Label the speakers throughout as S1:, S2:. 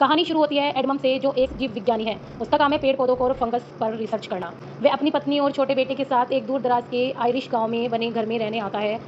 S1: कहानी शुरू होती है एडमम से, जो एक जीव विज्ञानी है। उसका काम है पेड़ पौधों को और फंगस पर रिसर्च करना। वह अपनी पत्नी और छोटे बेटे के साथ एक दूर दराज के आयरिश गांव में बने घर में रहने आता है।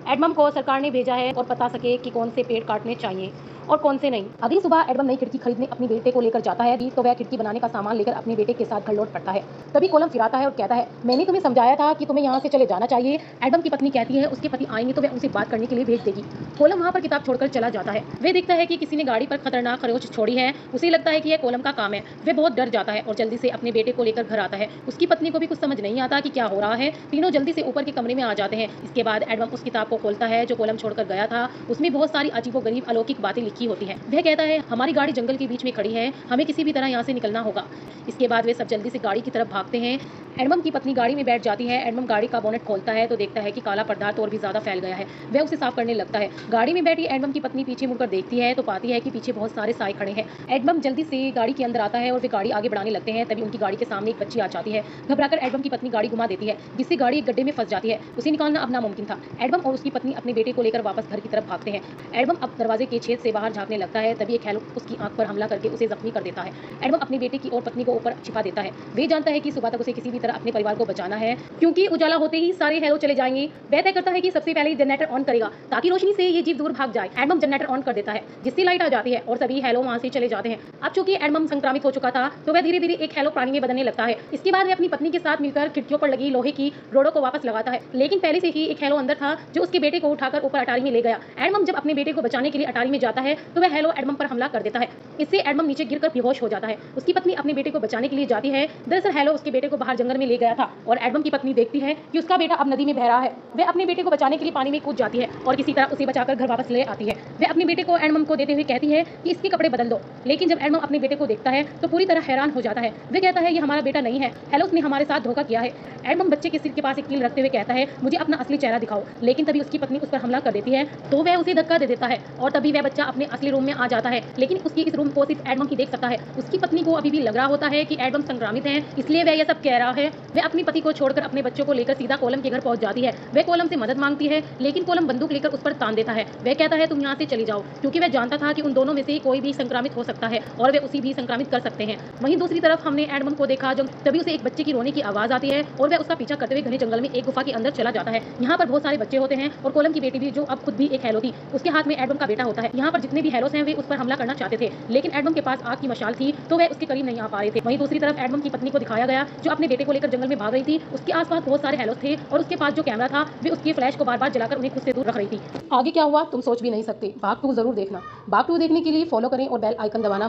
S1: एडमम को सरकार ने भेजा है और पता सके कि कौन से पेड़ काटने चाहिए और कौन से नहीं। अगली सुबह एडमम नई खिड़की खरीदने अपने बेटे को लेकर जाता है तो वह खिड़की बनाने का सामान लेकर अपने बेटे के साथ घर लौट पड़ता है। तभी कोलम फिराता है और कहता है, मैंने तुम्हें समझाया था कि तुम्हें यहाँ से चले जाना चाहिए। एडमम की पत्नी कहती है उसके पति आएंगे तो वह उनसे बात करने के लिए भेज देगी। कोलम वहाँ पर किताब छोड़कर चला जाता है। वह देखता है कि किसी ने गाड़ी पर खतरनाक खरोच छोड़ी है। उसे लगता है कि यह कोलम का काम है। वह बहुत डर जाता है और जल्दी से अपने बेटे को लेकर घर आता है। उसकी पत्नी को भी कुछ समझ नहीं आता कि क्या हो रहा है। तीनों जल्दी से ऊपर के कमरे में आ जाते हैं। इसके बाद एडमम उस किताब को खोलता है जो कोलम छोड़कर गया था। उसमें बहुत सारी अजीबोगरीब अलौकिक बातें लिखी होती हैं। वह कहता है, हमारी गाड़ी जंगल के बीच में खड़ी है, हमें किसी भी तरह यहाँ से निकलना होगा। इसके बाद वे सब जल्दी से गाड़ी की तरफ भागते हैं। एडमम की पत्नी गाड़ी में बैठ जाती है। एडमम गाड़ी का बोनेट खोलता है तो देखता है कि काला पदार्थ और भी ज्यादा फैल गया है। वह उसे साफ करने लगता है। गाड़ी में बैठी एडमम की पत्नी पीछे मुड़कर देखती है तो पाती है कि पीछे बहुत सारे साए खड़े हैं। एडमम जल्दी से गाड़ी के अंदर आता है और वे गाड़ी आगे बढ़ाने लगते हैं। तभी उनकी गाड़ी के सामने एक बच्ची आ जाती है। घबराकर एडमम की पत्नी गाड़ी घुमा देती है, जिससे गाड़ी एक गड्ढे में फंस जाती है। उसे निकालना अब नामुमकिन था। एडमम और उसकी पत्नी अपने बेटे को लेकर वापस घर की तरफ भागते हैं। एडमम अब दरवाजे के छेद से बाहर झांकने लगता है। तभी एक हैलो उसकी आंख पर हमला करके उसे जख्मी कर देता है। एडमम अपने बेटे की और पत्नी को ऊपर छिपा देता है। वे जानता है कि सुबह तक उसे किसी भी तरह अपने परिवार को बचाना है, क्योंकि उजाला होते ही सारे हैलो चले जाएंगे। वह तय करता है कि सबसे पहले जनरेटर ऑन करेगा ताकि रोशनी से ये जीव दूर भाग जाए। एडमम जनरेटर ऑन कर देता है, जिससे लाइट आ जाती है और सभी हैलो वहां से चले जाते हैं। अब चूंकि एडमम संक्रमित हो चुका था तो वह धीरे धीरे एक हैलो प्राणी में बदलने लगता है। इसके बाद वह अपनी पत्नी के साथ मिलकर खिड़कियों पर लगी लोहे की रोडों को वापस लगाता है, लेकिन पहले से ही एक हैलो अंदर था जो उसके बेटे को उठाकर ऊपर अटारी में ले गया। एडमम जब अपने बेटे को बचाने के लिए अटारी में जाता है तो वह हैलो एडमम पर हमला कर देता है। इससे एडमम नीचे गिरकर बेहोश हो जाता है। उसकी पत्नी अपने बेटे को बचाने के लिए जाती है। दरअसल हैलो उसके बेटे को बाहर जंगल में ले गया था और एडमम की पत्नी देखती है कि उसका बेटा अब नदी में बह रहा है। वह अपने बेटे को बचाने के लिए पानी में कूद जाती है और किसी तरह उसे बचाकर घर वापस ले आती है। वह अपने बेटे को एडमम को देते हुए कहती है कि इसके कपड़े बदल दो, लेकिन जब एडमम अपने बेटे को देखता है तो पूरी तरह हैरान हो जाता है। वह कहता है, ये हमारा बेटा नहीं है, हैलो ने हमारे साथ धोखा किया है। एडमम बच्चे के सिर के पास एक कील रखते हुए कहता है, मुझे अपना असली चेहरा दिखाओ, लेकिन तभी उसकी पत्नी उस पर हमला कर देती है तो वह उसे धक्का दे देता है और तभी वह बच्चा अपने असली रूम में आ जाता है। लेकिन उसकी इस रूम को सिर्फ एडमम ही देख सकता है। उसकी पत्नी को अभी भी लग रहा होता है कि एडमम संक्रमित है, इसलिए वह यह सब कह रहा है। वह अपने पति को छोड़कर अपने बच्चों को लेकर सीधा कोलम के घर पहुंच जाती है। वह कोलम से मदद मांगती है, लेकिन कोलम बंदूक लेकर उस पर तान देता है। वह कहता है, तुम यहाँ से चली जाओ, क्योंकि वह जानता था कि उन दोनों में से कोई भी संक्रमित हो सकता है और वे उसी भी संक्रमित कर सकते हैं। वहीं दूसरी तरफ हमने एडमम को देखा जब तभी उसे एक बच्चे की रोने की आवाज आती है और वह उसका पीछा करते हुए घने जंगल में एक गुफा के अंदर चला जाता है। यहाँ पर बहुत सारे बच्चे होते हैं और कोलम की बेटी भी, जो अब खुद भी एक हैलो थी, उसके हाथ में एडमम का बेटा होता है। यहाँ पर जितने भी हैलोस हैं वे उस पर हमला करना चाहते थे, लेकिन एडमम के पास आग की मशाल थी तो वह उसके करीब नहीं आ पा रहे थे। वहीं दूसरी तरफ एडमम की पत्नी को दिखाया गया जो अपने बेटे को लेकर जंगल में भाग रही थी। उसके आसपास बहुत सारे हैलोस थे और उसके पास जो कैमरा था वे उसके फ्लैश को बार बार जलाकर उन्हें खुद से दूर रख रही थी। आगे क्या हुआ तुम सोच भी नहीं सकते। भाग 2 जरूर देखना। भाग 2 देखने के लिए फॉलो करें और बेल आइकन दबाना